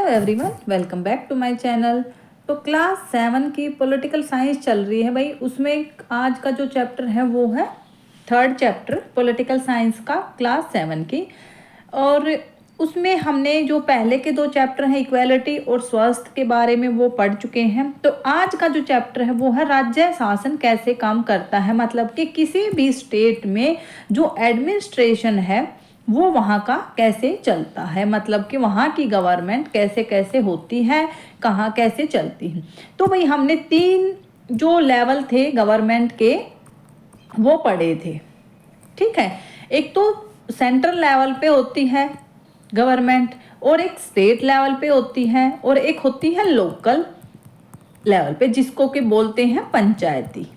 Everyone, welcome back to my channel. तो class 7 की political science चल रही है भाई। उसमें आज का जो चैप्टर है वो है थर्ड चैप्टर पॉलिटिकल साइंस का क्लास 7 की। और उसमें हमने जो पहले के 2 चैप्टर हैं इक्वालिटी और स्वास्थ्य के बारे में वो पढ़ चुके हैं। तो आज का जो चैप्टर है वो है राज्य शासन कैसे काम करता है, मतलब कि किसी भी स्टेट में जो एडमिनिस्ट्रेशन है वो वहाँ का कैसे चलता है, मतलब कि वहाँ की गवर्नमेंट कैसे कैसे होती है, कहाँ कैसे चलती है। तो भाई हमने 3 जो लेवल थे गवर्नमेंट के वो पढ़े थे, ठीक है। एक तो सेंट्रल लेवल पे होती है गवर्नमेंट, और एक स्टेट लेवल पे होती है, और एक होती है लोकल लेवल पे जिसको कि बोलते हैं पंचायती,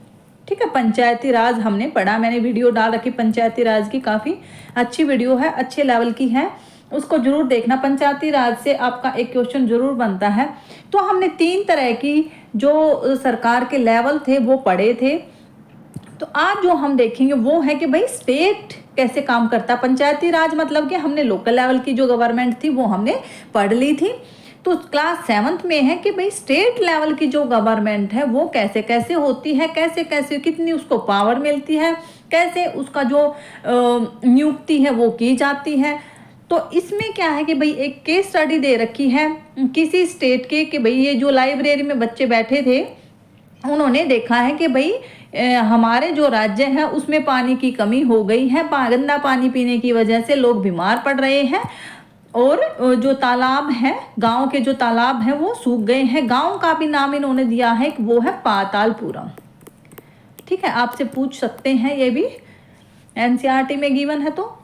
ठीक है। पंचायती राज हमने पढ़ा, मैंने वीडियो डाल रखी पंचायती राज की, काफ़ी अच्छी वीडियो है, अच्छे लेवल की है, उसको जरूर देखना। पंचायती राज से आपका एक क्वेश्चन जरूर बनता है। तो हमने 3 तरह की जो सरकार के लेवल थे वो पढ़े थे। तो आज जो हम देखेंगे वो है कि भाई स्टेट कैसे काम करता है। पंचायती राज मतलब कि हमने लोकल लेवल की जो गवर्नमेंट थी वो हमने पढ़ ली थी। तो क्लास 7 में है कि भाई स्टेट लेवल की जो गवर्नमेंट है वो कैसे कैसे होती है, कैसे कैसे कितनी उसको पावर मिलती है, कैसे उसका जो नियुक्ति है वो की जाती है। तो इसमें क्या है कि भाई एक केस स्टडी दे रखी है किसी स्टेट के, कि भाई ये जो लाइब्रेरी में बच्चे बैठे थे उन्होंने देखा है कि भाई हमारे जो राज्य है उसमें पानी की कमी हो गई है, गंदा पानी पीने की वजह से लोग बीमार पड़ रहे हैं, और जो तालाब है, गांव के जो तालाब हैं वो सूख गए हैं। गांव का भी नाम इन्होंने दिया है कि वो है पातालपुरम, ठीक है। आपसे पूछ सकते हैं, ये भी एनसीईआरटी में गिवन है, तो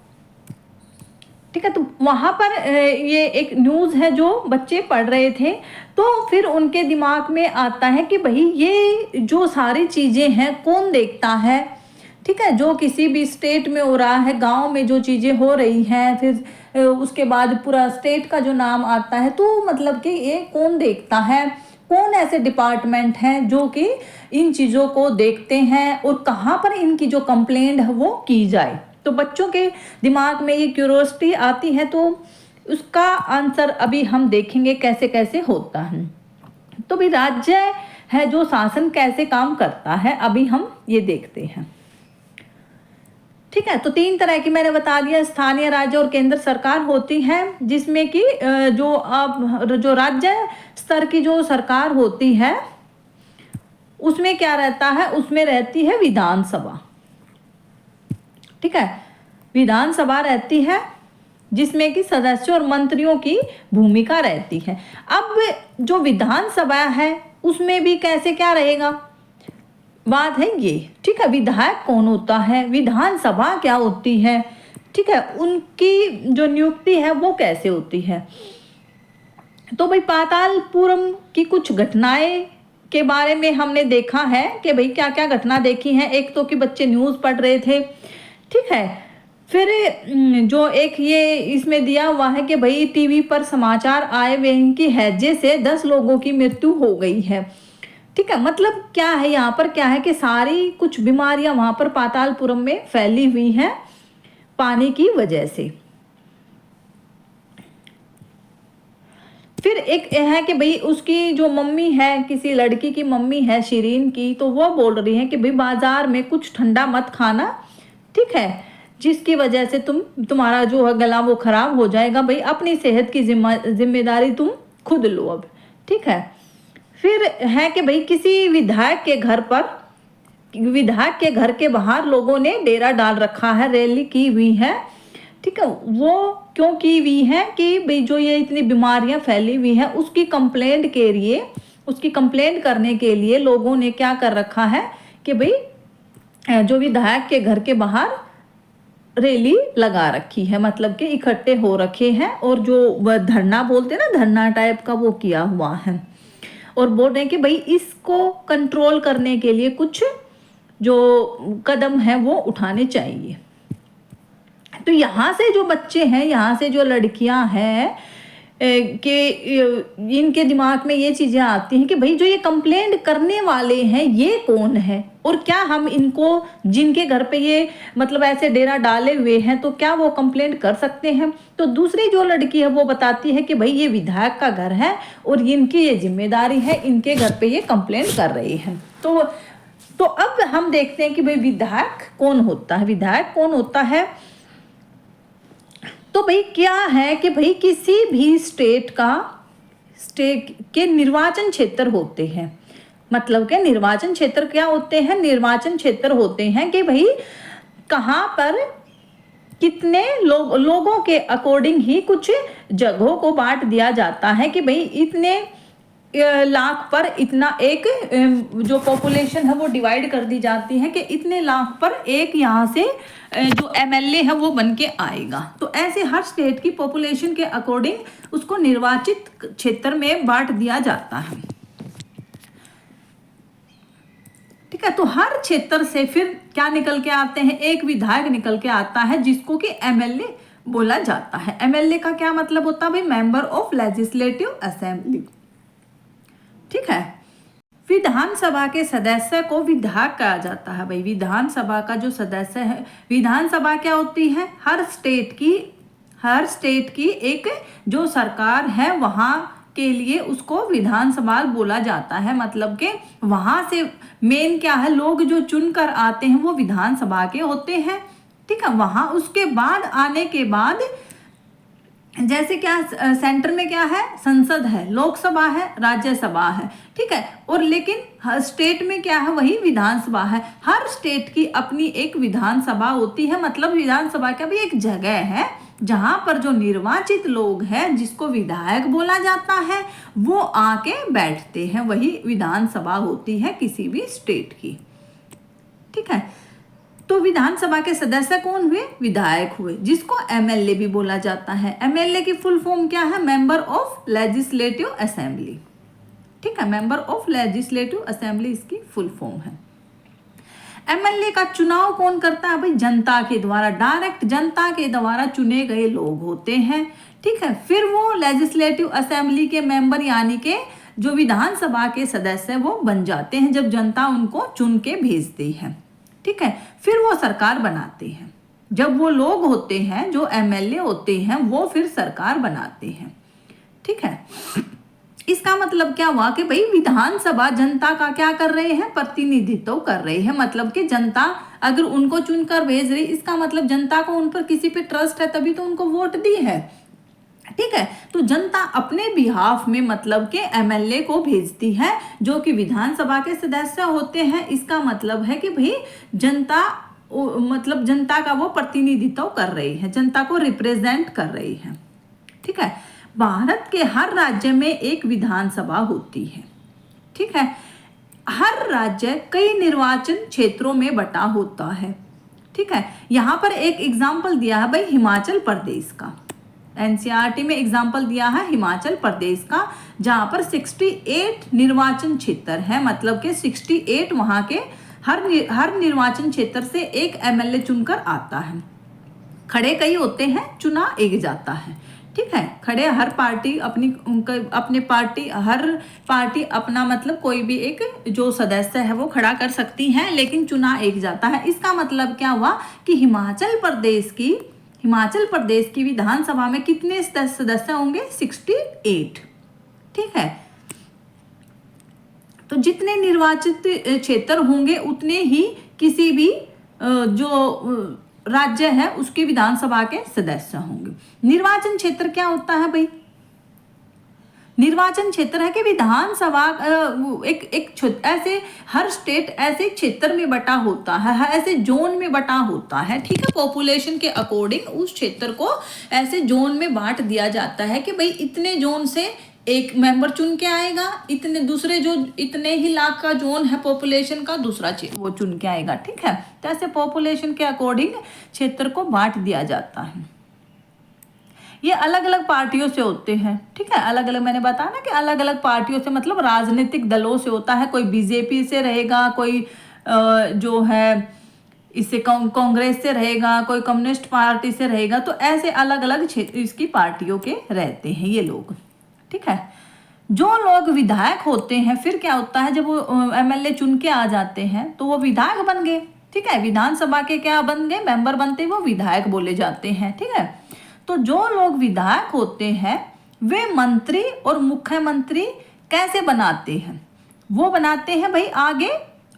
ठीक है। तो वहाँ पर ये एक न्यूज़ है जो बच्चे पढ़ रहे थे, तो फिर उनके दिमाग में आता है कि भाई ये जो सारी चीज़ें हैं कौन देखता है, ठीक है। जो किसी भी स्टेट में हो रहा है, गांव में जो चीज़ें हो रही हैं, फिर उसके बाद पूरा स्टेट का जो नाम आता है, तो मतलब कि ये कौन देखता है, कौन ऐसे डिपार्टमेंट हैं जो कि इन चीज़ों को देखते हैं, और कहाँ पर इनकी जो कंप्लेंट है वो की जाए। तो बच्चों के दिमाग में ये क्यूरियोसिटी आती है, तो उसका आंसर अभी हम देखेंगे कैसे कैसे होता है। तो भी राज्य है जो शासन कैसे काम करता है, अभी हम ये देखते हैं, ठीक है। तो 3 तरह की मैंने बता दिया, स्थानीय, राज्य और केंद्र सरकार होती है, जिसमें कि जो राज्य स्तर की जो सरकार होती है उसमें क्या रहता है, उसमें रहती है विधानसभा, ठीक है। विधानसभा रहती है जिसमें कि सदस्यों और मंत्रियों की भूमिका रहती है। अब जो विधानसभा है उसमें भी कैसे क्या रहेगा, बात है ये, ठीक है। विधायक कौन होता है, विधानसभा क्या होती है, ठीक है, उनकी जो नियुक्ति है वो कैसे होती है। तो भाई पातालपुरम की कुछ घटनाएं के बारे में हमने देखा है कि भाई क्या क्या घटना देखी है। एक तो कि बच्चे न्यूज़ पढ़ रहे थे, ठीक है। फिर जो एक ये इसमें दिया हुआ है कि भाई टीवी पर समाचार आए हुए हैं कि हैजे से 10 लोगों की मृत्यु हो गई है, ठीक है। मतलब क्या है, यहाँ पर क्या है कि सारी कुछ बीमारियां वहां पर पातालपुरम में फैली हुई हैं पानी की वजह से। फिर एक है कि भाई उसकी जो मम्मी है, किसी लड़की की मम्मी है शिरीन की, तो वो बोल रही है कि भाई बाजार में कुछ ठंडा मत खाना, ठीक है, जिसकी वजह से तुम्हारा जो है गला वो खराब हो जाएगा। भाई अपनी सेहत की जिम्मेदारी तुम खुद लो अब, ठीक है। फिर है कि भाई किसी विधायक के घर के बाहर लोगों ने डेरा डाल रखा है, रैली की हुई है, ठीक है। वो क्यों की हुई है कि भाई जो ये इतनी बीमारियां फैली हुई है उसकी कंप्लेंट करने के लिए लोगों ने क्या कर रखा है कि भाई जो विधायक के घर के बाहर रैली लगा रखी है, मतलब कि इकट्ठे हो रखे हैं, और जो धरना बोलते हैं ना, धरना टाइप का वो किया हुआ है, और बोल रहे हैं कि भाई इसको कंट्रोल करने के लिए कुछ जो कदम है वो उठाने चाहिए। तो यहाँ से जो बच्चे हैं, यहाँ से जो लड़कियां हैं, कि इनके दिमाग में ये चीज़ें आती हैं कि भाई जो ये कंप्लेंट करने वाले हैं ये कौन है, और क्या हम इनको, जिनके घर पे ये मतलब ऐसे डेरा डाले हुए हैं, तो क्या वो कंप्लेंट कर सकते हैं। तो दूसरी जो लड़की है वो बताती है कि भाई ये विधायक का घर है और इनकी ये जिम्मेदारी है, इनके घर पे ये कंप्लेंट कर रही हैं। तो अब हम देखते हैं कि भाई विधायक कौन होता है। विधायक कौन होता है, तो भाई क्या है कि भाई किसी भी स्टेट के निर्वाचन क्षेत्र होते हैं। मतलब के निर्वाचन क्षेत्र क्या होते हैं, निर्वाचन क्षेत्र होते हैं कि भाई कहाँ पर कितने लोगों के अकॉर्डिंग ही कुछ जगहों को बांट दिया जाता है कि भाई इतने लाख पर इतना एक जो पॉपुलेशन है वो डिवाइड कर दी जाती है कि इतने लाख पर एक यहाँ से जो एमएलए है वो बन के आएगा। तो ऐसे हर स्टेट की पॉपुलेशन के अकॉर्डिंग उसको निर्वाचित क्षेत्र में बांट दिया जाता है। ठीक है, तो हर क्षेत्र से फिर क्या निकल के आते हैं, एक विधायक निकल के आता है जिसको कि एमएलए बोला जाता है। एमएलए का क्या मतलब होता है भाई, मेंबर ऑफ लेजिस्लेटिव असेंबली। ठीक है, विधानसभा के सदस्य को विधायक कहा जाता है। भाई विधानसभा का जो सदस्य है, विधानसभा क्या होती है, हर स्टेट की एक जो सरकार है वहां के लिए उसको विधानसभा बोला जाता है। मतलब कि वहां से मेन क्या है, लोग जो चुनकर आते हैं वो विधानसभा के होते हैं। ठीक है, वहां उसके बाद आने के बाद जैसे क्या सेंटर में क्या है, संसद है, लोकसभा है, राज्यसभा है। ठीक है, और लेकिन हर स्टेट में क्या है, वही विधानसभा है। हर स्टेट की अपनी एक विधानसभा होती है। मतलब विधानसभा का भी एक जगह है जहां पर जो निर्वाचित लोग हैं जिसको विधायक बोला जाता है वो आके बैठते हैं, वही विधानसभा होती है किसी भी स्टेट की। ठीक है, तो विधानसभा के सदस्य कौन हुए, विधायक हुए, जिसको एमएलए भी बोला जाता है। एमएलए की फुल फॉर्म क्या है, मेंबर ऑफ लेजिस्लेटिव असेंबली। ठीक है, मेंबर ऑफ लेजिस्लेटिव असेंबली इसकी फुल फॉर्म है। एमएलए का चुनाव कौन करता है भाई, जनता के द्वारा, डायरेक्ट जनता के द्वारा चुने गए लोग होते हैं। ठीक है, फिर वो लेजिस्लेटिव असेंबली के मेंबर यानी के जो विधानसभा के सदस्य वो बन जाते हैं जब जनता उनको चुन के भेजती है। ठीक है, फिर वो सरकार बनाते हैं। जब वो लोग होते हैं जो एमएलए होते हैं वो फिर सरकार बनाते हैं। ठीक है, इसका मतलब क्या हुआ कि भाई विधानसभा जनता का क्या कर रहे हैं, प्रतिनिधित्व कर रहे हैं। मतलब कि जनता अगर उनको चुनकर भेज रही, इसका मतलब जनता को उन पर किसी पे ट्रस्ट है तभी तो उनको वोट दी है। ठीक है, तो जनता अपने बिहाफ में मतलब के एमएलए को भेजती है जो कि विधानसभा के सदस्य होते हैं। इसका मतलब है कि भाई जनता, मतलब जनता का वो प्रतिनिधित्व कर रही है, जनता को रिप्रेजेंट कर रही है। ठीक है, भारत के हर राज्य में एक विधानसभा होती है। ठीक है, हर राज्य कई निर्वाचन क्षेत्रों में बटा होता है। ठीक है, यहाँ पर एक एग्जाम्पल दिया है भाई हिमाचल प्रदेश का, एनसीईआरटी में एग्जाम्पल दिया है हिमाचल प्रदेश का, जहाँ पर 68 निर्वाचन क्षेत्र है। मतलब के 68 वहाँ के हर निर्वाचन क्षेत्र से एक एमएलए चुनकर आता है। खड़े कई होते हैं, चुना एक जाता है। ठीक है, खड़े हर पार्टी हर पार्टी अपना मतलब कोई भी एक जो सदस्य है वो खड़ा कर सकती है, लेकिन चुना एक जाता है। इसका मतलब क्या हुआ कि हिमाचल प्रदेश की विधानसभा में कितने सदस्य होंगे, 68। ठीक है, तो जितने निर्वाचित क्षेत्र होंगे उतने ही किसी भी जो राज्य है उसके विधानसभा के सदस्य होंगे। निर्वाचन क्षेत्र क्या होता है भाई, निर्वाचन क्षेत्र है कि विधानसभा एक ऐसे हर स्टेट ऐसे क्षेत्र में बटा होता है, ऐसे जोन में बटा होता है। ठीक है, पॉपुलेशन के अकॉर्डिंग उस क्षेत्र को ऐसे जोन में बांट दिया जाता है कि भाई इतने जोन से एक मेंबर चुन के आएगा, इतने दूसरे जो इतने ही लाख का जोन है पॉपुलेशन का, दूसरा वो चुन के आएगा। ठीक है, तो ऐसे पॉपुलेशन के अकॉर्डिंग क्षेत्र को बांट दिया जाता है। ये अलग अलग पार्टियों से होते हैं। ठीक है, अलग अलग, मैंने बताया ना कि अलग अलग पार्टियों से मतलब राजनीतिक दलों से होता है। कोई बीजेपी से रहेगा, कोई जो है इससे कांग्रेस से रहेगा, कोई कम्युनिस्ट पार्टी से रहेगा, तो ऐसे अलग अलग क्षेत्र इसकी पार्टियों के रहते हैं ये लोग। ठीक है, जो लोग विधायक होते हैं फिर क्या होता है, जब वो एमएलए चुन के आ जाते हैं तो वो विधायक बन गए। ठीक है, विधानसभा के क्या बन गए, मेंबर बनते वो विधायक बोले जाते हैं। ठीक है, तो जो लोग विधायक होते हैं वे मंत्री और मुख्यमंत्री कैसे बनाते हैं, वो बनाते हैं भाई आगे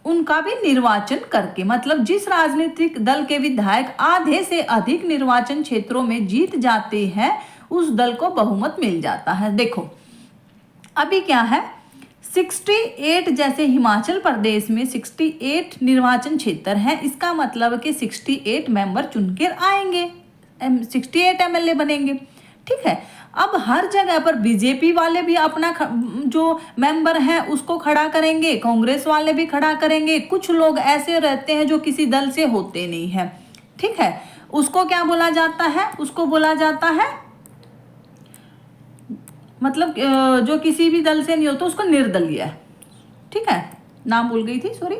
उनका भी निर्वाचन करके, मतलब जिस राजनीतिक दल के विधायक आधे से अधिक निर्वाचन क्षेत्रों में जीत जाते हैं उस दल को बहुमत मिल जाता है। देखो अभी क्या है, 68 जैसे हिमाचल प्रदेश में 68 निर्वाचन क्षेत्र हैं, इसका मतलब कि 68 मेंबर चुनकर आएंगे, 68 एमएलए बनेंगे। ठीक है, अब हर जगह पर बीजेपी वाले भी अपना जो मेंबर हैं उसको खड़ा करेंगे, कांग्रेस वाले भी खड़ा करेंगे, कुछ लोग ऐसे रहते हैं जो किसी दल से होते नहीं हैं। ठीक है, उसको क्या बोला जाता है, उसको बोला जाता है मतलब जो किसी भी दल से नहीं होता उसको निर्दलीय। ठीक है, नाम भूल गई थी, सॉरी,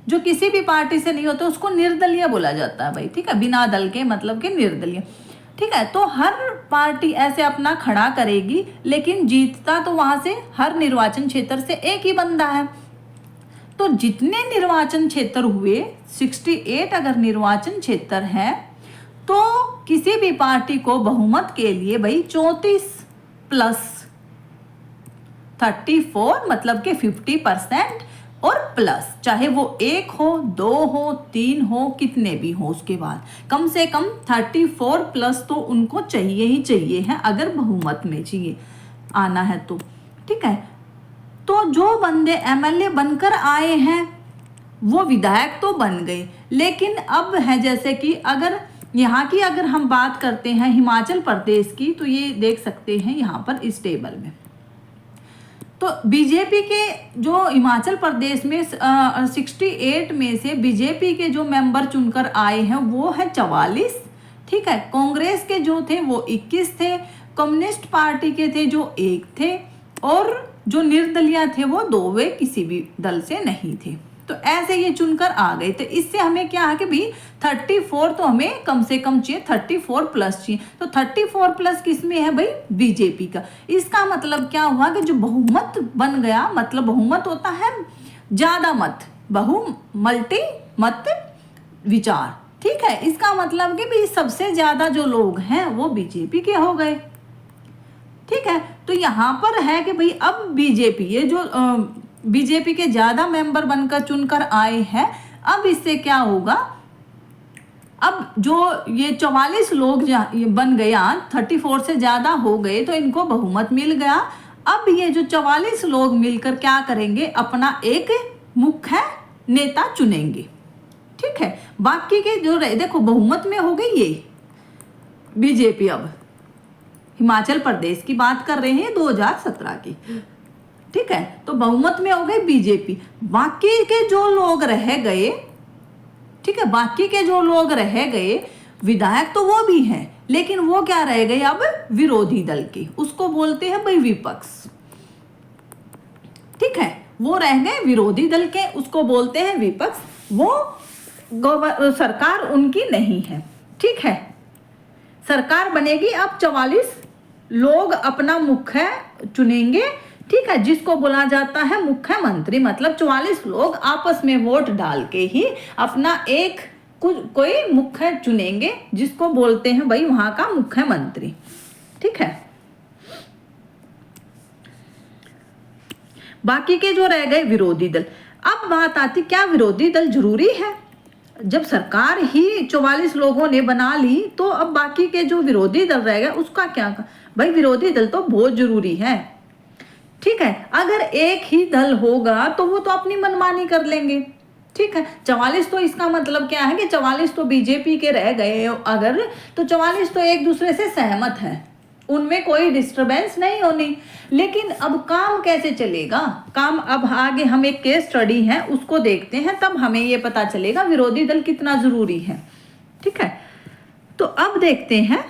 जो किसी भी पार्टी से नहीं होता उसको निर्दलीय बोला जाता है भाई। ठीक है, बिना दल के मतलब के निर्दलीय। ठीक है, तो हर पार्टी ऐसे अपना खड़ा करेगी, लेकिन जीतता तो वहां से हर निर्वाचन क्षेत्र से एक ही बंदा है। तो जितने निर्वाचन क्षेत्र हुए 68 अगर निर्वाचन क्षेत्र हैं तो किसी भी पार्टी को बहुमत के लिए भाई 34 प्लस 34 मतलब के 50% और प्लस, चाहे वो 1 हो 2 हो 3 हो कितने भी हो, उसके बाद कम से कम 34 प्लस तो उनको चाहिए ही चाहिए है अगर बहुमत में चाहिए आना है तो। ठीक है, तो जो बंदे एमएलए बनकर आए हैं वो विधायक तो बन गए, लेकिन अब है जैसे कि अगर यहाँ की अगर हम बात करते हैं हिमाचल प्रदेश की, तो ये देख सकते हैं यहाँ पर इस टेबल में, तो बीजेपी के जो हिमाचल प्रदेश में 68 में से बीजेपी के जो मेंबर चुनकर आए हैं वो है 44। ठीक है, कांग्रेस के जो थे वो 21 थे, कम्युनिस्ट पार्टी के थे जो 1 थे, और जो निर्दलीय थे वो 2, वे किसी भी दल से नहीं थे। तो ऐसे ये चुनकर आ गए। तो इससे हमें क्या है कि भाई 34 तो हमें कम से कम चाहिए, 34 प्लस चाहिए। तो 34 प्लस किस में है भाई, बीजेपी का। इसका मतलब क्या हुआ कि जो बहुमत बन गया, मतलब बहुमत होता है ज्यादा मत, मल्टी मत विचार। ठीक है, इसका मतलब कि भाई सबसे ज्यादा जो लोग हैं वो बीजेपी के हो गए। ठीक है, तो यहाँ पर है कि भाई अब बीजेपी, ये जो बीजेपी के ज्यादा मेंबर बनकर चुनकर आए हैं, अब इससे क्या होगा, अब जो ये 44 लोग बन गया, 34 से ज्यादा हो गए तो इनको बहुमत मिल गया। अब ये जो 44 लोग मिलकर क्या करेंगे, अपना एक मुख्य नेता चुनेंगे। ठीक है, बाकी के जो देखो बहुमत में हो गई ये बीजेपी। अब हिमाचल प्रदेश की बात कर रहे हैं 2017 की। ठीक है, तो बहुमत में हो गई बीजेपी। बाकी के जो लोग रह गए, ठीक है, बाकी के जो लोग रह गए, विधायक तो वो भी हैं, लेकिन वो क्या रह गए अब विरोधी दल के, उसको बोलते हैं भाई विपक्ष। ठीक है, वो रह गए विरोधी दल के, उसको बोलते हैं विपक्ष। वो सरकार उनकी नहीं है। ठीक है, सरकार बनेगी, अब 44 लोग अपना मुख्य चुनेंगे। ठीक है, जिसको बोला जाता है मुख्यमंत्री, मतलब 44 लोग आपस में वोट डाल के ही अपना एक कोई मुख्य चुनेंगे, जिसको बोलते हैं भाई वहां का मुख्यमंत्री। ठीक है, बाकी के जो रह गए विरोधी दल। अब बात आती, क्या विरोधी दल जरूरी है? जब सरकार ही 44 लोगों ने बना ली, तो अब बाकी के जो विरोधी दल रह गए उसका क्या? भाई विरोधी दल तो बहुत जरूरी है। ठीक है, अगर एक ही दल होगा तो वो तो अपनी मनमानी कर लेंगे। ठीक है, 44 तो इसका मतलब क्या है कि 44 तो बीजेपी के रह गए अगर, तो 44 तो एक दूसरे से सहमत हैं, उनमें कोई डिस्टरबेंस नहीं होनी। लेकिन अब काम कैसे चलेगा? काम अब आगे हम एक केस स्टडी है उसको देखते हैं, तब हमें ये पता चलेगा विरोधी दल कितना जरूरी है। ठीक है, तो अब देखते हैं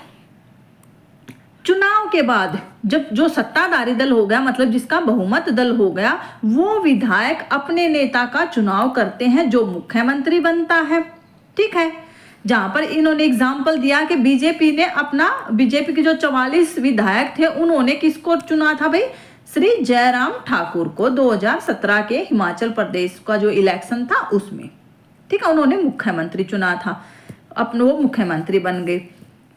चुनाव के बाद जब जो सत्ताधारी दल हो गया, मतलब जिसका बहुमत दल हो गया, वो विधायक अपने नेता का चुनाव करते हैं जो मुख्यमंत्री बनता है। ठीक है, जहां पर इन्होंने एग्जाम्पल दिया कि बीजेपी के जो 44 विधायक थे उन्होंने किसको चुना था भाई, श्री जयराम ठाकुर को 2017 के हिमाचल प्रदेश का जो इलेक्शन था उसमें, ठीक है, उन्होंने मुख्यमंत्री चुना था, अपने वो मुख्यमंत्री बन गए।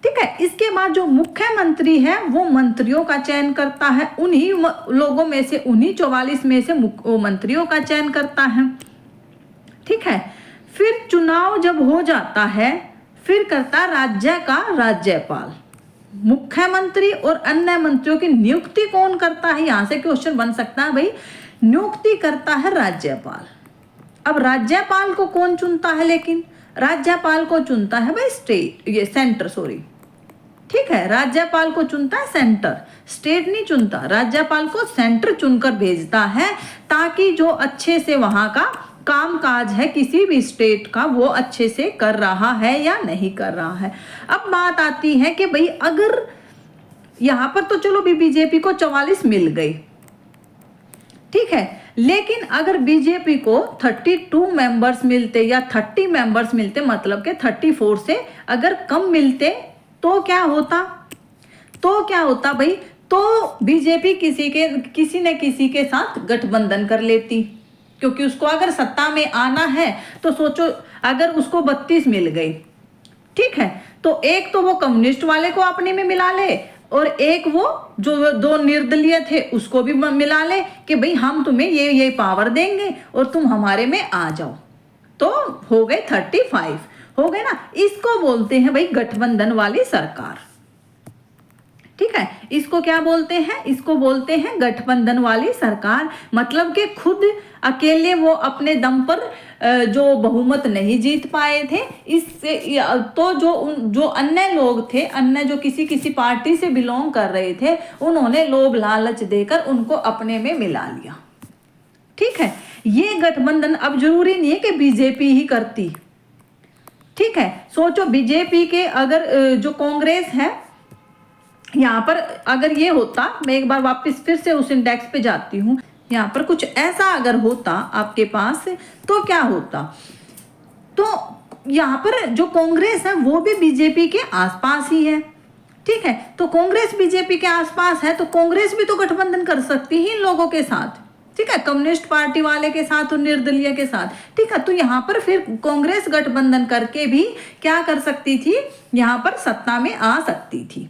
ठीक है, इसके बाद जो मुख्यमंत्री है वो मंत्रियों का चयन करता है, उन्हीं लोगों में से, उन्हीं 44 में से वो मंत्रियों का चयन करता है। ठीक है, फिर चुनाव जब हो जाता है फिर करता राज्य का राज्यपाल। मुख्यमंत्री और अन्य मंत्रियों की नियुक्ति कौन करता है, यहां से क्वेश्चन बन सकता है भाई, नियुक्ति करता है राज्यपाल। अब राज्यपाल को कौन चुनता है, लेकिन राज्यपाल को चुनता है भाई सेंटर। ठीक है, राज्यपाल को चुनता है सेंटर, स्टेट नहीं चुनता। राज्यपाल को सेंटर चुनकर भेजता है ताकि जो अच्छे से वहां का काम काज है किसी भी स्टेट का वो अच्छे से कर रहा है या नहीं कर रहा है। अब बात आती है कि भाई अगर यहां पर तो चलो भी बीजेपी को 44 मिल गई, ठीक है, लेकिन अगर बीजेपी को 32 मेंबर्स मिलते या 30 मेंबर्स मिलते, मतलब के 34 से अगर कम मिलते तो क्या होता, भाई, तो बीजेपी किसी न किसी के साथ गठबंधन कर लेती, क्योंकि उसको अगर सत्ता में आना है तो सोचो अगर उसको 32 मिल गई, ठीक है, तो एक तो वो कम्युनिस्ट वाले को अपने में मिला ले और एक वो जो 2 निर्दलीय थे उसको भी मिला ले कि भाई हम तुम्हें ये पावर देंगे और तुम हमारे में आ जाओ, तो हो गए 35, हो गए ना। इसको बोलते हैं भाई गठबंधन वाली सरकार। ठीक है, इसको क्या बोलते हैं, इसको बोलते हैं गठबंधन वाली सरकार। मतलब कि खुद अकेले वो अपने दम पर जो बहुमत नहीं जीत पाए थे, इससे तो जो अन्य लोग थे, अन्य जो किसी पार्टी से बिलोंग कर रहे थे, उन्होंने लोभ लालच देकर उनको अपने में मिला लिया। ठीक है, ये गठबंधन अब जरूरी नहीं है कि बीजेपी ही करती। ठीक है, सोचो बीजेपी के अगर जो कांग्रेस है, यहाँ पर अगर ये होता, मैं एक बार वापस फिर से उस इंडेक्स पे जाती हूँ, यहाँ पर कुछ ऐसा अगर होता आपके पास तो क्या होता, तो यहाँ पर जो कांग्रेस है वो भी बीजेपी के आसपास ही है। ठीक है, तो कांग्रेस बीजेपी के आसपास है तो कांग्रेस भी तो गठबंधन कर सकती है इन लोगों के साथ। ठीक है, कम्युनिस्ट पार्टी वाले के साथ और निर्दलीय के साथ। ठीक है, तो यहाँ पर फिर कांग्रेस गठबंधन करके भी क्या कर सकती थी, यहाँ पर सत्ता में आ सकती थी।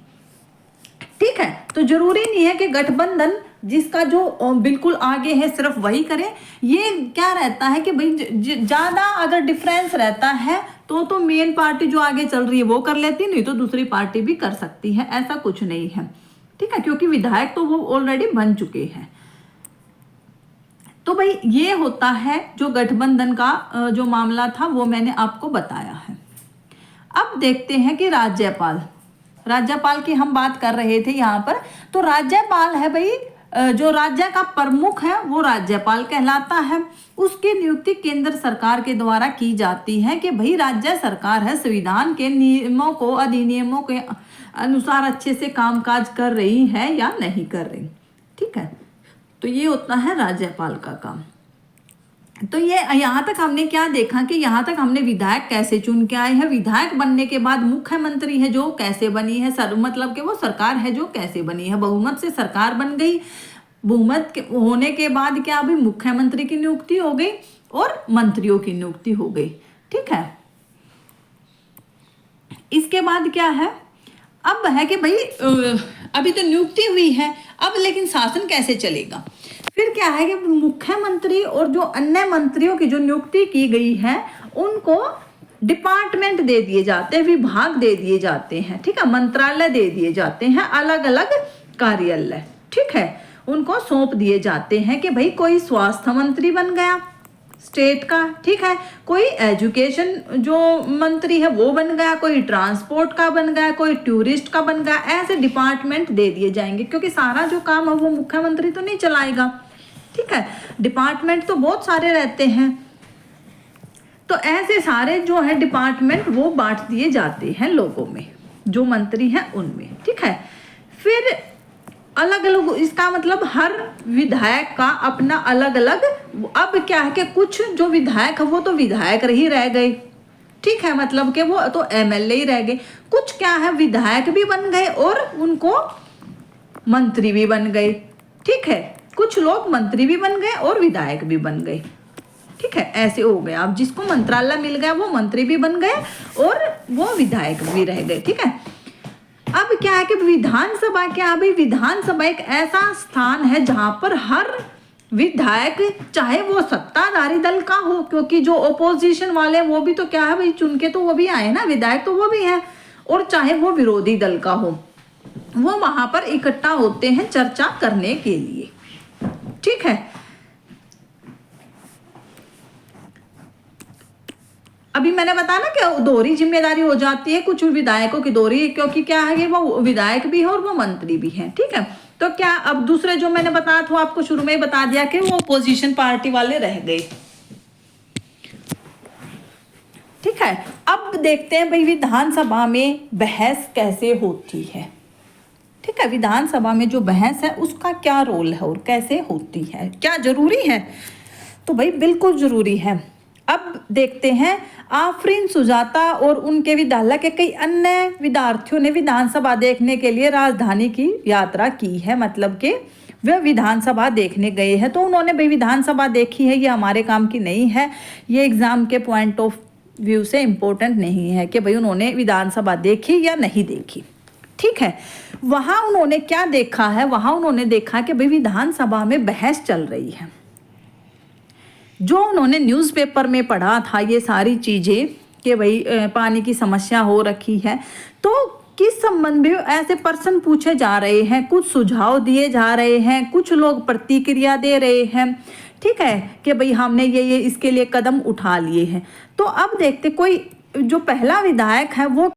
ठीक है, तो जरूरी नहीं है कि गठबंधन जिसका जो बिल्कुल आगे है सिर्फ वही करे। ये क्या रहता है कि भाई ज्यादा अगर डिफरेंस रहता है तो मेन पार्टी जो आगे चल रही है वो कर लेती, नहीं तो दूसरी पार्टी भी कर सकती है, ऐसा कुछ नहीं है। ठीक है, क्योंकि विधायक तो वो ऑलरेडी बन चुके हैं। तो भाई ये होता है जो गठबंधन का जो मामला था वो मैंने आपको बताया है। अब देखते हैं कि राज्यपाल की हम बात कर रहे थे यहाँ पर, तो राज्यपाल है भाई, जो राज्य का प्रमुख है वो राज्यपाल कहलाता है। उसकी नियुक्ति केंद्र सरकार के द्वारा की जाती है कि भाई राज्य सरकार है संविधान के नियमों को, अधिनियमों के अनुसार अच्छे से कामकाज कर रही है या नहीं कर रही। ठीक है, तो ये होता है राज्यपाल का काम। तो ये यहाँ तक हमने क्या देखा कि यहाँ तक हमने विधायक कैसे चुन के आए हैं, विधायक बनने के बाद मुख्यमंत्री है जो कैसे बनी है, मतलब कि वो सरकार है जो कैसे बनी है। बहुमत से सरकार बन गई, बहुमत के होने के बाद क्या अभी मुख्यमंत्री की नियुक्ति हो गई और मंत्रियों की नियुक्ति हो गई। ठीक है, इसके बाद क्या है, अब है कि भाई अभी तो नियुक्ति हुई है, अब लेकिन शासन कैसे चलेगा। फिर क्या है कि मुख्यमंत्री और जो अन्य मंत्रियों की जो नियुक्ति की गई है उनको डिपार्टमेंट दे दिए जाते हैं, विभाग दे दिए जाते हैं। ठीक है, मंत्रालय दे दिए जाते हैं, अलग अलग कार्यालय। ठीक है, उनको सौंप दिए जाते हैं कि भाई कोई स्वास्थ्य मंत्री बन गया स्टेट का, ठीक है, कोई एजुकेशन जो मंत्री है वो बन गया, कोई ट्रांसपोर्ट का बन गया, कोई टूरिस्ट का बन गया। ऐसे डिपार्टमेंट दे दिए जाएंगे, क्योंकि सारा जो काम है वो मुख्यमंत्री तो नहीं चलाएगा। ठीक है, डिपार्टमेंट तो बहुत सारे रहते हैं, तो ऐसे सारे जो है डिपार्टमेंट वो बांट दिए जाते हैं लोगों में, जो मंत्री हैं उनमें। ठीक है, फिर अलग अलग, इसका मतलब हर विधायक का अपना अलग अलग। अब क्या है कि कुछ जो विधायक है वो तो विधायक ही रह गए, ठीक है, मतलब कि वो तो एमएलए ही रह गए। कुछ क्या है, विधायक भी बन गए और उनको मंत्री भी बन गए। ठीक है, कुछ लोग मंत्री भी बन गए और विधायक भी बन गए। ठीक है, ऐसे हो गया। अब जिसको मंत्रालय मिल गया वो मंत्री भी बन गए और वो विधायक भी रह गए। ठीक है, अब क्या है कि विधानसभा क्या है भाई, विधानसभा एक ऐसा स्थान है जहां पर हर विधायक, चाहे वो सत्ताधारी दल का हो, क्योंकि जो ओपोजिशन वाले वो भी तो क्या है भाई, चुन के तो वो भी आए ना, विधायक तो वो भी है, और चाहे वो विरोधी दल का हो, वो वहां पर इकट्ठा होते हैं चर्चा करने के लिए। ठीक है, अभी मैंने बताया ना कि दोहरी जिम्मेदारी हो जाती है कुछ विधायकों की दोहरी, क्योंकि क्या है कि वो विधायक भी है और वो मंत्री भी है। ठीक है, तो क्या अब दूसरे जो मैंने बताया था आपको शुरू में ही बता दिया कि वो अपोजिशन पार्टी वाले रह गए। ठीक है, अब देखते हैं भाई विधानसभा में बहस कैसे होती है। ठीक है, विधानसभा में जो बहस है उसका क्या रोल है और कैसे होती है, क्या जरूरी है? तो भाई बिल्कुल जरूरी है। अब देखते हैं, आफरीन सुजाता और उनके विद्यालय के कई अन्य विद्यार्थियों ने विधानसभा देखने के लिए राजधानी की यात्रा की है। मतलब कि वे विधानसभा देखने गए हैं, तो उन्होंने भाई विधानसभा देखी है, ये हमारे काम की नहीं है, ये एग्जाम के पॉइंट ऑफ व्यू से इम्पोर्टेंट नहीं है कि भाई उन्होंने विधानसभा देखी या नहीं देखी। ठीक है, वहाँ उन्होंने क्या देखा है, वहाँ उन्होंने देखा कि भाई विधानसभा में बहस चल रही है। जो उन्होंने न्यूज़पेपर में पढ़ा था ये सारी चीज़ें कि भाई पानी की समस्या हो रखी है, तो किस संबंध में ऐसे प्रश्न पूछे जा रहे हैं, कुछ सुझाव दिए जा रहे हैं, कुछ लोग प्रतिक्रिया दे रहे हैं। ठीक है, कि भाई हमने ये इसके लिए कदम उठा लिए हैं। तो अब देखते, कोई जो पहला विधायक है वो,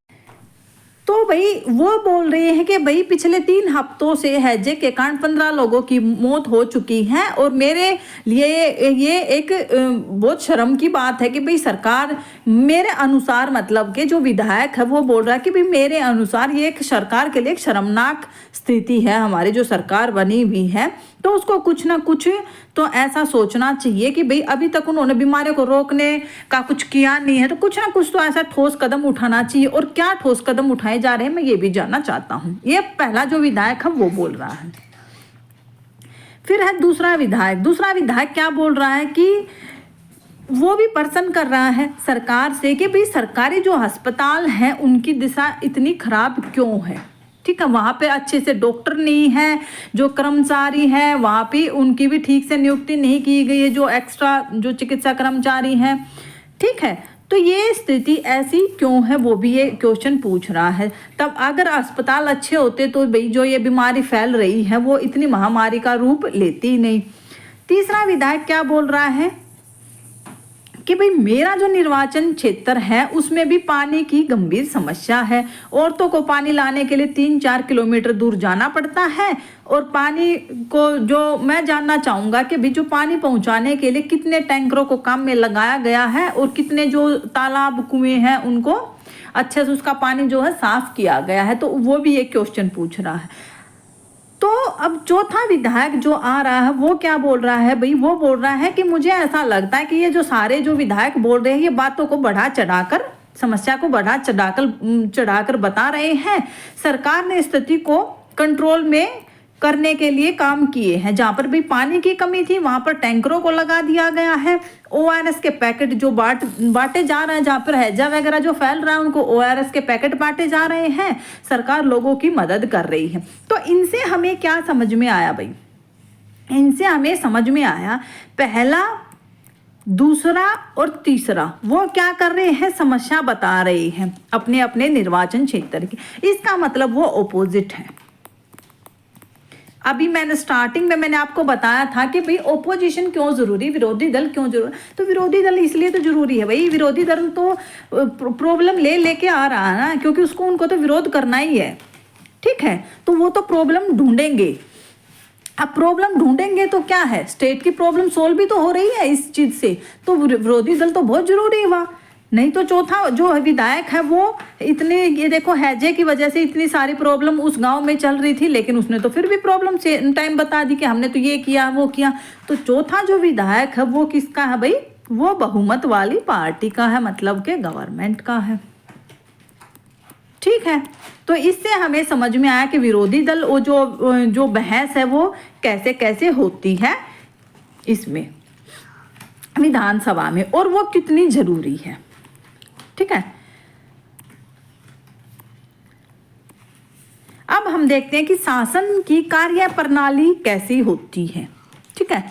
तो भाई वो बोल रहे हैं कि भाई पिछले 3 हफ्तों से हैजे के कारण 15 लोगों की मौत हो चुकी है, और मेरे लिए ये एक बहुत शर्म की बात है कि भाई सरकार मेरे अनुसार, मतलब कि जो विधायक है वो बोल रहा है कि भाई मेरे अनुसार ये एक सरकार के लिए एक शर्मनाक स्थिति है, हमारी जो सरकार बनी हुई है, तो उसको कुछ ना कुछ तो ऐसा सोचना चाहिए कि भाई अभी तक उन्होंने बीमारियों को रोकने का कुछ किया नहीं है, तो कुछ ना कुछ तो ऐसा ठोस कदम उठाना चाहिए। और क्या ठोस कदम उठाए जा रहे हैं मैं ये भी जानना चाहता हूँ। ये पहला जो विधायक है वो बोल रहा है। फिर है दूसरा विधायक क्या बोल रहा है कि वो भी प्रश्न कर रहा है सरकार से कि भाई सरकारी जो अस्पताल हैं उनकी दिशा इतनी खराब क्यों है। ठीक है, वहाँ पे अच्छे से डॉक्टर नहीं है, जो कर्मचारी हैं वहाँ पे उनकी भी ठीक से नियुक्ति नहीं की गई है, जो एक्स्ट्रा जो चिकित्सा कर्मचारी हैं। ठीक है, तो ये स्थिति ऐसी क्यों है, वो भी ये क्वेश्चन पूछ रहा है। तब अगर अस्पताल अच्छे होते तो भाई जो ये बीमारी फैल रही है वो इतनी महामारी का रूप लेती ही नहीं। तीसरा विधायक क्या बोल रहा है कि भाई मेरा जो निर्वाचन क्षेत्र है उसमें भी पानी की गंभीर समस्या है। औरतों को पानी लाने के लिए 3-4 किलोमीटर दूर जाना पड़ता है, और पानी को जो मैं जानना चाहूँगा कि भाई जो पानी पहुँचाने के लिए कितने टैंकरों को काम में लगाया गया है, और कितने जो तालाब कुएं हैं उनको अच्छे से उसका पानी जो है साफ किया गया है। तो वो भी एक क्वेश्चन पूछ रहा है। तो अब चौथा विधायक जो आ रहा है वो क्या बोल रहा है भाई, वो बोल रहा है कि मुझे ऐसा लगता है कि ये जो सारे जो विधायक बोल रहे हैं ये बातों को बढ़ा चढ़ाकर, समस्या को बढ़ा चढ़ाकर बता रहे हैं। सरकार ने स्थिति को कंट्रोल में करने के लिए काम किए हैं। जहाँ पर भी पानी की कमी थी वहाँ पर टैंकरों को लगा दिया गया है। ORS के पैकेट जो बांटे जा रहे हैं, जहाँ पर हैजा वगैरह जो फैल रहा है उनको ORS के पैकेट बांटे जा रहे हैं। सरकार लोगों की मदद कर रही है। तो इनसे हमें क्या समझ में आया भाई, इनसे हमें समझ में आया पहला, दूसरा और तीसरा वो क्या कर रहे हैं, समस्या बता रहे हैं अपने अपने निर्वाचन क्षेत्र की। इसका मतलब वो ओपोजिट है। अभी मैंने स्टार्टिंग में मैंने आपको बताया था कि भाई ओपोजिशन क्यों जरूरी, विरोधी दल क्यों जरूरी। तो विरोधी दल इसलिए तो जरूरी है भाई, विरोधी दल तो प्रॉब्लम लेके आ रहा है ना, क्योंकि उसको उनको तो विरोध करना ही है। ठीक है, तो वो तो प्रॉब्लम ढूंढेंगे। अब प्रॉब्लम ढूंढेंगे तो क्या है, स्टेट की प्रॉब्लम सोल्व भी तो हो रही है इस चीज से, तो विरोधी दल तो बहुत जरूरी है वहाँ। नहीं तो चौथा जो विधायक है वो इतने, ये देखो हैजे की वजह से इतनी सारी प्रॉब्लम उस गांव में चल रही थी, लेकिन उसने तो फिर भी प्रॉब्लम से टाइम बता दी कि हमने तो ये किया वो किया। तो चौथा जो विधायक है वो किसका है भाई, वो बहुमत वाली पार्टी का है, मतलब के गवर्नमेंट का है। ठीक है, तो इससे हमें समझ में आया कि विरोधी दल वो जो बहस है वो कैसे कैसे होती है इसमें विधानसभा में, और वो कितनी जरूरी है। ठीक है, अब हम देखते हैं कि शासन की कार्यप्रणाली कैसी होती है। ठीक है,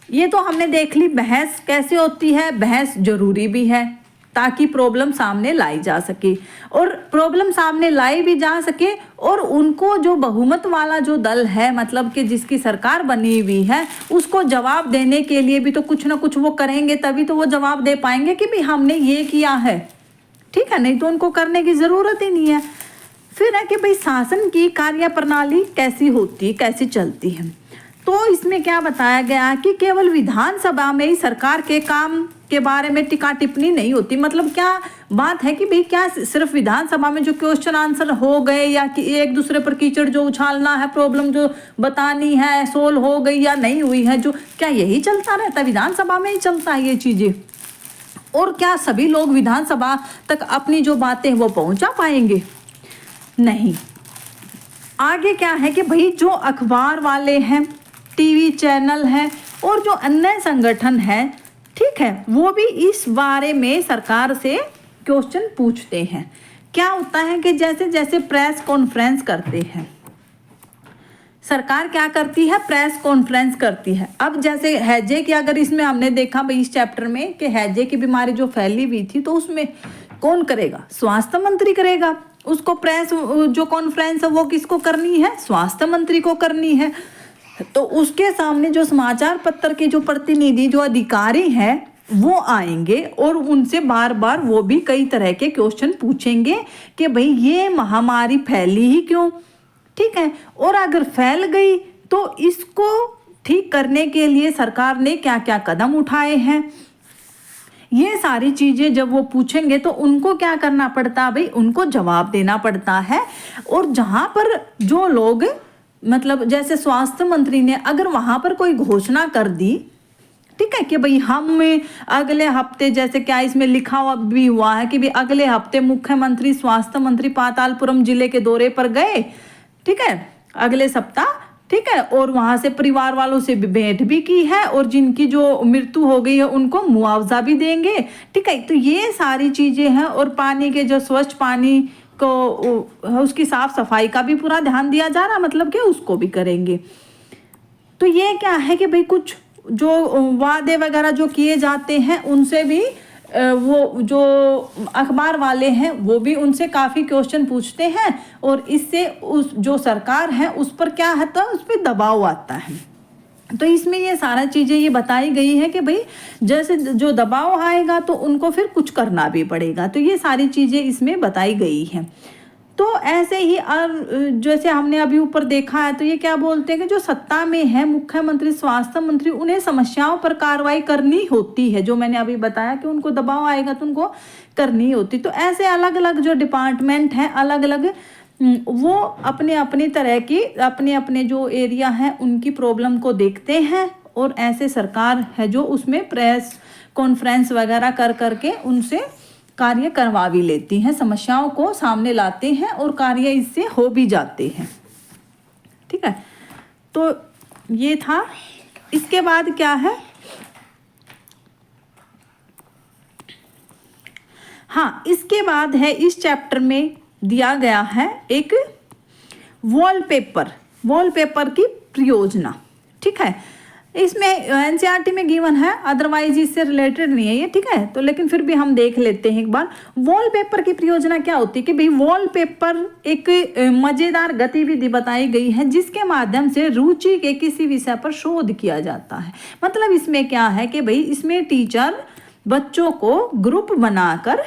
ये तो हमने देख ली बहस कैसे होती है। बहस जरूरी भी है ताकि प्रॉब्लम सामने लाई जा सके, और प्रॉब्लम सामने लाई भी जा सके, और उनको जो बहुमत वाला जो दल है, मतलब कि जिसकी सरकार बनी हुई है, उसको जवाब देने के लिए भी तो कुछ ना कुछ वो करेंगे, तभी तो वो जवाब दे पाएंगे कि भाई हमने ये किया है। ठीक है, नहीं तो उनको करने की ज़रूरत ही नहीं है। फिर है कि भाई शासन की कार्यप्रणाली कैसी होती, कैसी चलती है। तो इसमें क्या बताया गया कि केवल विधानसभा में ही सरकार के काम के बारे में टिक्का टिप्पणी नहीं होती। मतलब क्या बात है कि भाई क्या सिर्फ विधानसभा में जो क्वेश्चन आंसर हो गए, या कि एक दूसरे पर कीचड़ जो उछालना है, प्रॉब्लम जो बतानी है सोल्व हो गई या नहीं हुई है, जो क्या यही चलता रहता है? विधानसभा में ही चलता है ये चीज़ें? और क्या सभी लोग विधानसभा तक अपनी जो बातें वो पहुंचा पाएंगे? नहीं। आगे क्या है कि भाई जो अखबार वाले हैं, टीवी चैनल है, और जो अन्य संगठन है, ठीक है, वो भी इस बारे में सरकार से क्वेश्चन पूछते हैं। क्या होता है कि जैसे जैसे प्रेस कॉन्फ्रेंस करते हैं, सरकार क्या करती है? प्रेस कॉन्फ्रेंस करती है। अब जैसे हैजे की, अगर इसमें हमने देखा भाई इस चैप्टर में कि हैजे की बीमारी जो फैली हुई थी, तो उसमें कौन करेगा? स्वास्थ्य मंत्री करेगा। उसको प्रेस जो कॉन्फ्रेंस है वो किसको करनी है? स्वास्थ्य मंत्री को करनी है। तो उसके सामने जो समाचार पत्र के जो प्रतिनिधि, जो अधिकारी हैं, वो आएंगे और उनसे बार बार वो भी कई तरह के क्वेश्चन पूछेंगे कि भाई ये महामारी फैली ही क्यों? ठीक है, और अगर फैल गई तो इसको ठीक करने के लिए सरकार ने क्या क्या कदम उठाए हैं। ये सारी चीज़ें जब वो पूछेंगे तो उनको क्या करना पड़ता है भाई? उनको जवाब देना पड़ता है। और जहाँ पर जो लोग, मतलब जैसे स्वास्थ्य मंत्री ने अगर वहाँ पर कोई घोषणा कर दी, ठीक है, कि भाई हम अगले हफ्ते, जैसे क्या इसमें लिखा हुआ भी हुआ है कि भाई अगले हफ्ते मुख्यमंत्री स्वास्थ्य मंत्री पातालपुरम जिले के दौरे पर गए, ठीक है, अगले सप्ताह, ठीक है, और वहाँ से परिवार वालों से भी भेंट भी की है, और जिनकी जो मृत्यु हो गई है उनको मुआवजा भी देंगे। ठीक है, तो ये सारी चीज़ें हैं। और पानी के जो स्वच्छ पानी को, उसकी साफ सफाई का भी पूरा ध्यान दिया जा रहा, मतलब कि उसको भी करेंगे। तो ये क्या है कि भाई कुछ जो वादे वगैरह जो किए जाते हैं उनसे भी वो जो अखबार वाले हैं वो भी उनसे काफ़ी क्वेश्चन पूछते हैं, और इससे उस जो सरकार है उस पर क्या है, तो उस पर दबाव आता है। तो इसमें ये सारा चीज़ें ये बताई गई है कि भाई जैसे जो दबाव आएगा तो उनको फिर कुछ करना भी पड़ेगा। तो ये सारी चीज़ें इसमें बताई गई हैं। तो ऐसे ही जैसे हमने अभी ऊपर देखा है, तो ये क्या बोलते हैं कि जो सत्ता में है मुख्यमंत्री स्वास्थ्य मंत्री, उन्हें समस्याओं पर कार्रवाई करनी होती है। जो मैंने अभी बताया कि उनको दबाव आएगा तो उनको करनी होती। तो ऐसे अलग अलग जो डिपार्टमेंट हैं, अलग अलग वो अपने अपनी तरह की अपने अपने जो एरिया है उनकी प्रॉब्लम को देखते हैं, और ऐसे सरकार है जो उसमें प्रेस कॉन्फ्रेंस वगैरह कर करके उनसे कार्य करवा भी लेती हैं, समस्याओं को सामने लाते हैं और कार्य इससे हो भी जाते हैं। ठीक है, तो ये था। इसके बाद क्या है, हाँ, इसके बाद है इस चैप्टर में दिया गया है एक वॉलपेपर की परियोजना। ठीक है, इसमें एनसीईआरटी में गिवन है, अदरवाइज इससे रिलेटेड नहीं है ये। ठीक है, तो लेकिन फिर भी हम देख लेते हैं एक बार। वॉलपेपर की परियोजना क्या होती है कि भाई वॉलपेपर एक मज़ेदार गतिविधि बताई गई है जिसके माध्यम से रुचि के किसी विषय पर शोध किया जाता है। मतलब इसमें क्या है कि भाई इसमें टीचर बच्चों को ग्रुप बनाकर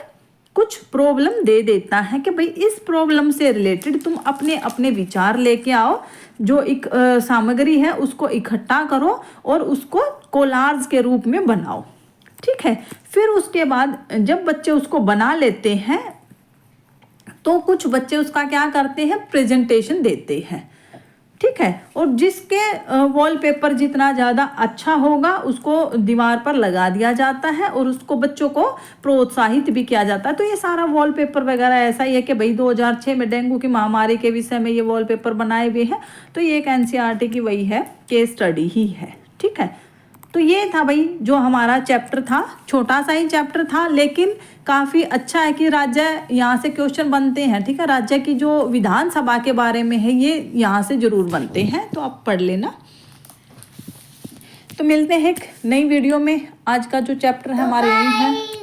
कुछ प्रॉब्लम दे देता है कि भाई इस प्रॉब्लम से रिलेटेड तुम अपने अपने विचार लेके आओ, जो एक सामग्री है उसको इकट्ठा करो और उसको कोलाज के रूप में बनाओ। ठीक है, फिर उसके बाद जब बच्चे उसको बना लेते हैं तो कुछ बच्चे उसका क्या करते हैं, प्रेजेंटेशन देते हैं। ठीक है। और जिसके वॉलपेपर जितना ज़्यादा अच्छा होगा उसको दीवार पर लगा दिया जाता है और उसको बच्चों को प्रोत्साहित भी किया जाता है। तो ये सारा वॉलपेपर वगैरह ऐसा ही है कि भाई 2006 में डेंगू की महामारी के विषय में ये वॉलपेपर बनाए हुए हैं। तो ये एक एनसीईआरटी की वही है, केस स्टडी ही है। ठीक है, तो ये था भाई जो हमारा चैप्टर था, छोटा सा ही चैप्टर था लेकिन काफ़ी अच्छा है कि राज्य यहाँ से क्वेश्चन बनते हैं। ठीक है, राज्य की जो विधानसभा के बारे में है ये यहाँ से जरूर बनते हैं, तो आप पढ़ लेना। तो मिलते हैं एक नई वीडियो में। आज का जो चैप्टर है हमारे यही है।